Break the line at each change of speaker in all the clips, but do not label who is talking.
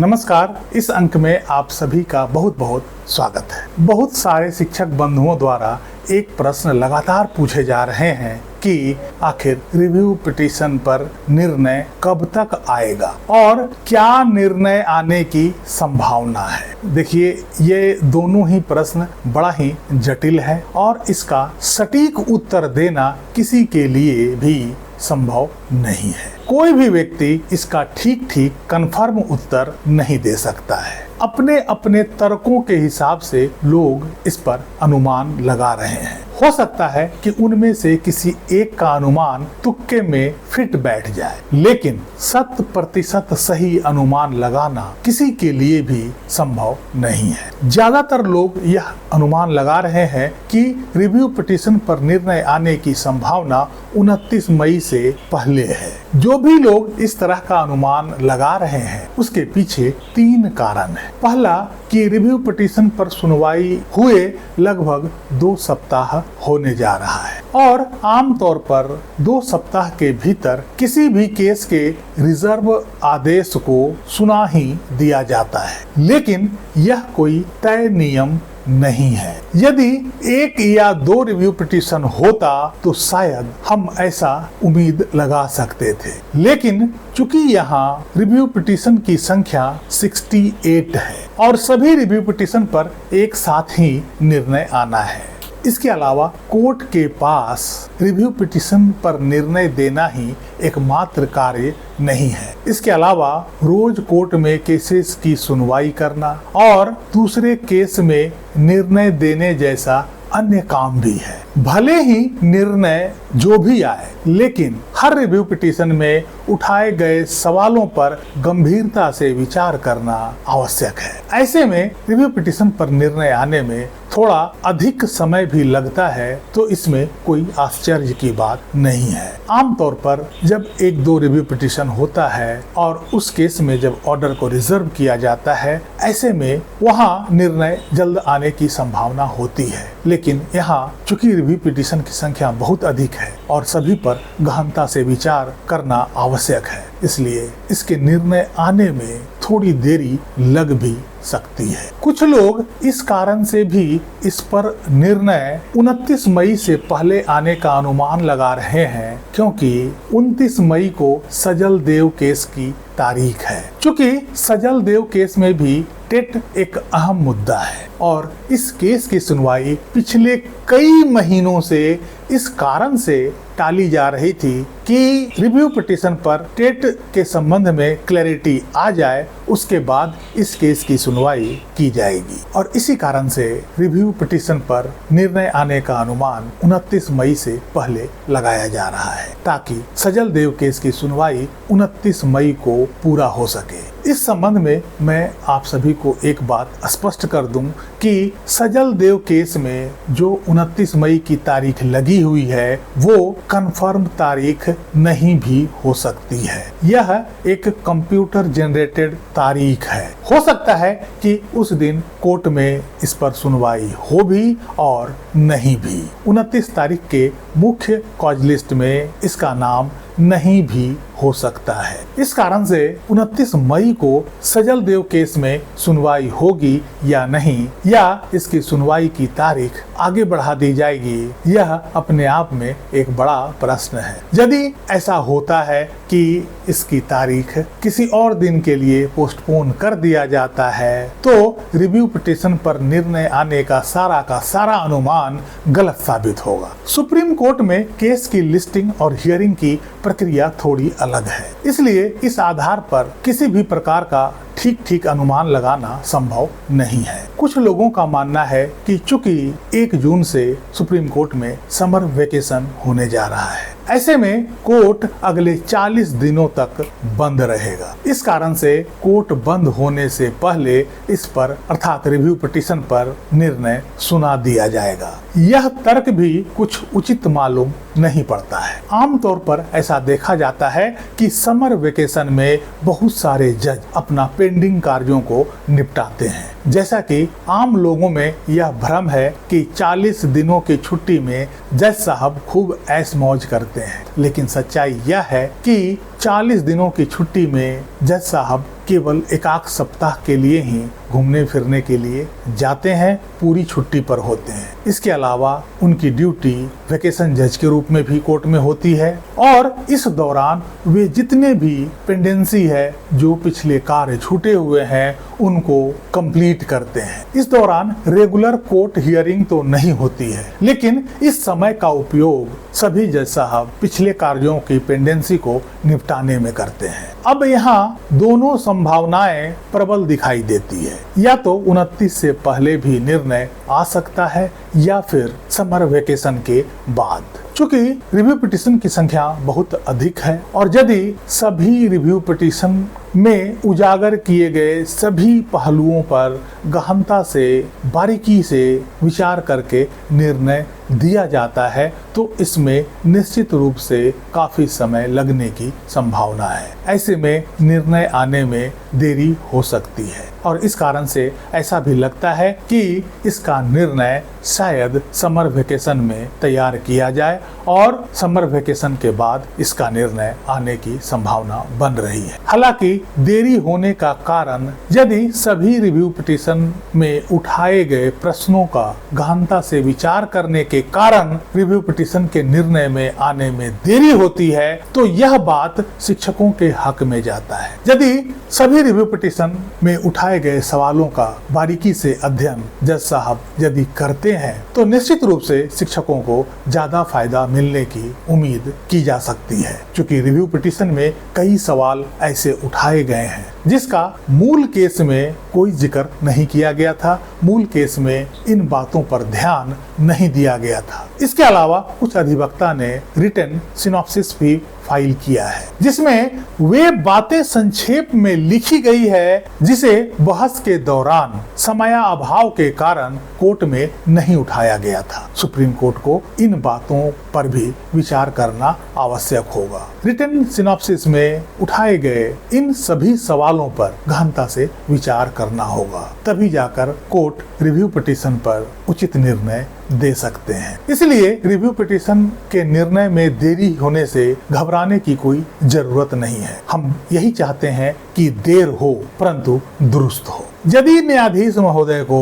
नमस्कार। इस अंक में आप सभी का बहुत बहुत स्वागत है। बहुत सारे शिक्षक बंधुओं द्वारा एक प्रश्न लगातार पूछे जा रहे हैं कि आखिर रिव्यू पिटीशन पर निर्णय कब तक आएगा और क्या निर्णय आने की संभावना है। देखिए, ये दोनों ही प्रश्न बड़ा ही जटिल है और इसका सटीक उत्तर देना किसी के लिए भी संभव नहीं है। कोई भी व्यक्ति इसका ठीक कन्फर्म उत्तर नहीं दे सकता है। अपने अपने तर्कों के हिसाब से लोग इस पर अनुमान लगा रहे हैं। हो सकता है कि उनमें से किसी एक का अनुमान तुक्के में फिट बैठ जाए, लेकिन 100% सही अनुमान लगाना किसी के लिए भी संभव नहीं है। ज्यादातर लोग यह अनुमान लगा रहे हैं कि रिव्यू पिटीशन पर निर्णय आने की संभावना 29 मई से पहले है। जो भी लोग इस तरह का अनुमान लगा रहे हैं उसके पीछे 3 कारण है। पहला कि रिव्यू पिटीशन पर सुनवाई हुए लगभग 2 सप्ताह होने जा रहा है और आमतौर पर 2 सप्ताह के भीतर किसी भी केस के रिजर्व आदेश को सुना ही दिया जाता है, लेकिन यह कोई तय नियम नहीं है। यदि 1 या 2 रिव्यू पिटीशन होता तो शायद हम ऐसा उम्मीद लगा सकते थे, लेकिन चूंकि यहाँ रिव्यू पिटीशन की संख्या 68 है और सभी रिव्यू पिटीशन पर एक साथ ही निर्णय आना है। इसके अलावा कोर्ट के पास रिव्यू पिटीशन पर निर्णय देना ही एकमात्र कार्य नहीं है। इसके अलावा रोज कोर्ट में केसेस की सुनवाई करना और दूसरे केस में निर्णय देने जैसा अन्य काम भी है। भले ही निर्णय जो भी आए, लेकिन हर रिव्यू पिटीशन में उठाए गए सवालों पर गंभीरता से विचार करना आवश्यक है। ऐसे में रिव्यू पिटीशन पर निर्णय आने में थोड़ा अधिक समय भी लगता है, तो इसमें कोई आश्चर्य की बात नहीं है। आमतौर पर जब 1-2 रिव्यू पिटीशन होता है और उस केस में जब ऑर्डर को रिजर्व किया जाता है, ऐसे में वहाँ निर्णय जल्द आने की संभावना होती है। लेकिन यहाँ चूंकि रिव्यू पिटीशन की संख्या बहुत अधिक है और सभी पर गहनता से विचार करना आवश्यक है, इसलिए इसके निर्णय आने में थोड़ी देरी लग भी सकती है। कुछ लोग इस कारण से भी इस पर निर्णय 29 मई से पहले आने का अनुमान लगा रहे हैं, क्योंकि 29 मई को सजल देव केस की तारीख है। चूंकि सजल देव केस में भी टेट एक अहम मुद्दा है और इस केस की सुनवाई पिछले कई महीनों से इस कारण से टाली जा रही थी कि रिव्यू पिटीशन पर टेट के संबंध में क्लैरिटी आ जाए, उसके बाद इस केस की सुनवाई की जाएगी। और इसी कारण से रिव्यू पिटीशन पर निर्णय आने का अनुमान 29 मई से पहले लगाया जा रहा है, ताकि सजल देव केस की सुनवाई 29 मई को पूरा हो सके। इस संबंध में मैं आप सभी को एक बात स्पष्ट कर दूं कि सजल देव केस में जो 29 मई की तारीख लगी हुई है वो कंफर्म तारीख नहीं भी हो सकती है। यह एक कंप्यूटर जनरेटेड तारीख है। हो सकता है कि उस दिन कोर्ट में इस पर सुनवाई हो भी और नहीं भी। 29 तारीख के मुख्य कॉज लिस्ट में इसका नाम नहीं भी हो सकता है। इस कारण से 29 मई को सजल देव केस में सुनवाई होगी या नहीं, या इसकी सुनवाई की तारीख आगे बढ़ा दी जाएगी, यह अपने आप में एक बड़ा प्रश्न है। यदि ऐसा होता है कि इसकी तारीख किसी और दिन के लिए पोस्टपोन कर दिया जाता है, तो रिव्यू पिटीशन पर निर्णय आने का सारा अनुमान गलत साबित होगा। सुप्रीम कोर्ट में केस की लिस्टिंग और हियरिंग की प्रक्रिया थोड़ी अलग है, इसलिए इस आधार पर किसी भी प्रकार का ठीक अनुमान लगाना संभव नहीं है। कुछ लोगों का मानना है कि चूंकि 1 जून से सुप्रीम कोर्ट में समर वेकेशन होने जा रहा है, ऐसे में कोर्ट अगले 40 दिनों तक बंद रहेगा। इस कारण से कोर्ट बंद होने से पहले इस पर अर्थात रिव्यू पिटीशन पर निर्णय सुना दिया जाएगा। यह तर्क भी कुछ उचित मालूम नहीं पड़ता है। आमतौर पर ऐसा देखा जाता है कि समर वेकेशन में बहुत सारे जज अपना पेंडिंग कार्यों को निपटाते हैं, जैसा कि आम लोगों में यह भ्रम है कि 40 दिनों की छुट्टी में जज साहब खूब ऐश मौज करते हैं, लेकिन सच्चाई यह है कि 40 दिनों की छुट्टी में जज साहब केवल एकाक सप्ताह के लिए ही घूमने फिरने के लिए जाते हैं, पूरी छुट्टी पर होते हैं। इसके अलावा उनकी ड्यूटी वेकेशन जज के रूप में भी कोर्ट में होती है और इस दौरान वे जितने भी पेंडेंसी है, जो पिछले कार्य छूटे हुए हैं, उनको कंप्लीट करते हैं। इस दौरान रेगुलर कोर्ट हियरिंग तो नहीं होती है, लेकिन इस समय का उपयोग सभी जज साहब पिछले कार्यों की पेंडेंसी को निपटाने में करते हैं। अब यहाँ दोनों संभावनाएं प्रबल दिखाई देती है, या तो 29 से पहले भी निर्णय आ सकता है या फिर समर वेकेशन के बाद। चूंकि रिव्यू पिटीशन की संख्या बहुत अधिक है और यदि सभी रिव्यू पिटीशन में उजागर किए गए सभी पहलुओं पर गहनता से, बारीकी से विचार करके निर्णय दिया जाता है तो इसमें निश्चित रूप से काफी समय लगने की संभावना है। ऐसे में निर्णय आने में देरी हो सकती है और इस कारण से ऐसा भी लगता है कि इसका निर्णय शायद समर वेकेशन में तैयार किया जाए और समर वेकेशन के बाद इसका निर्णय आने की संभावना बन रही है। हालांकि देरी होने का कारण यदि सभी रिव्यू पिटीशन में उठाए गए प्रश्नों का गहनता से विचार करने के कारण रिव्यू पिटीशन के निर्णय में आने में देरी होती है तो यह बात शिक्षकों के हक में जाता है। यदि सभी रिव्यू पिटीशन में उठाए गए सवालों का बारीकी से अध्ययन जज साहब यदि करते हैं तो निश्चित रूप से शिक्षकों को ज्यादा फायदा मिलने की उम्मीद की जा सकती है। क्योंकि रिव्यू पिटीशन में कई सवाल ऐसे उठाए गए हैं जिसका मूल केस में कोई जिक्र नहीं किया गया था, मूल केस में इन बातों पर ध्यान नहीं दिया गया था। इसके अलावा कुछ अधिवक्ता ने रिटन सिनॉप्सिस भी फाइल किया है जिसमें वे बातें संक्षेप में लिखी गई है जिसे बहस के दौरान समयाभाव के कारण कोर्ट में नहीं उठाया गया था। सुप्रीम कोर्ट को इन बातों पर भी विचार करना आवश्यक होगा। रिटन सिनॉप्सिस में उठाए गए इन सभी सवालों पर गहनता से विचार करना होगा, तभी जाकर कोर्ट रिव्यू पिटीशन पर उचित निर्णय दे सकते हैं। इसलिए रिव्यू पिटीशन के निर्णय में देरी होने से घबराने की कोई जरूरत नहीं है। हम यही चाहते हैं कि देर हो परंतु दुरुस्त हो। यदि न्यायाधीश महोदय को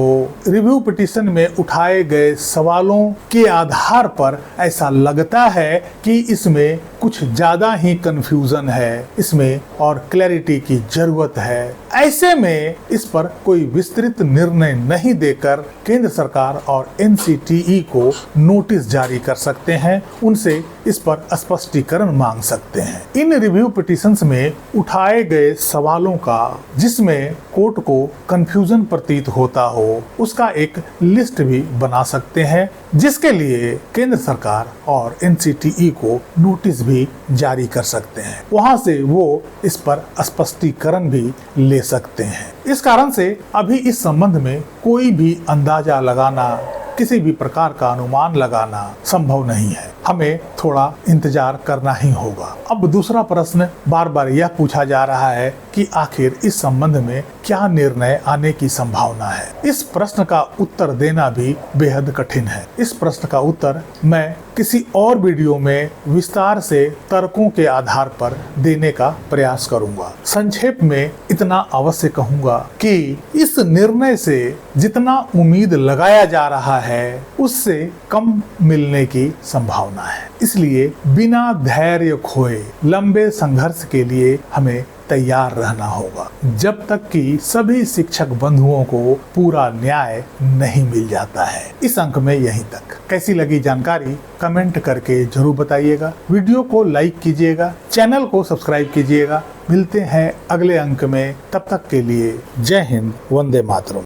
रिव्यू पिटीशन में उठाए गए सवालों के आधार पर ऐसा लगता है कि इसमें कुछ ज्यादा ही कंफ्यूजन है, इसमें और क्लैरिटी की जरूरत है, ऐसे में इस पर कोई विस्तृत निर्णय नहीं देकर केंद्र सरकार और NCTE को नोटिस जारी कर सकते हैं, उनसे इस पर स्पष्टीकरण मांग सकते हैं। इन रिव्यू पिटीशंस में उठाए गए सवालों का जिसमें कोर्ट को कंफ्यूजन प्रतीत होता हो उसका एक लिस्ट भी बना सकते हैं, जिसके लिए केंद्र सरकार और NCTE को नोटिस भी जारी कर सकते हैं। वहां से वो इस पर स्पष्टीकरण भी ले सकते हैं। इस कारण से अभी इस संबंध में कोई भी अंदाजा लगाना, किसी भी प्रकार का अनुमान लगाना संभव नहीं है। हमें थोड़ा इंतजार करना ही होगा। अब दूसरा प्रश्न बार बार यह पूछा जा रहा है कि आखिर इस संबंध में क्या निर्णय आने की संभावना है। इस प्रश्न का उत्तर देना भी बेहद कठिन है। इस प्रश्न का उत्तर मैं किसी और वीडियो में विस्तार से तर्कों के आधार पर देने का प्रयास करूंगा। संक्षेप में इतना अवश्य कहूंगा कि इस निर्णय से जितना उम्मीद लगाया जा रहा है उससे कम मिलने की संभावना है। इसलिए बिना धैर्य खोए लंबे संघर्ष के लिए हमें तैयार रहना होगा जब तक कि सभी शिक्षक बंधुओं को पूरा न्याय नहीं मिल जाता है। इस अंक में यहीं तक। कैसी लगी जानकारी कमेंट करके जरूर बताइएगा। वीडियो को लाइक कीजिएगा, चैनल को सब्सक्राइब कीजिएगा। मिलते हैं अगले अंक में, तब तक के लिए जय हिंद, वंदे मातरम।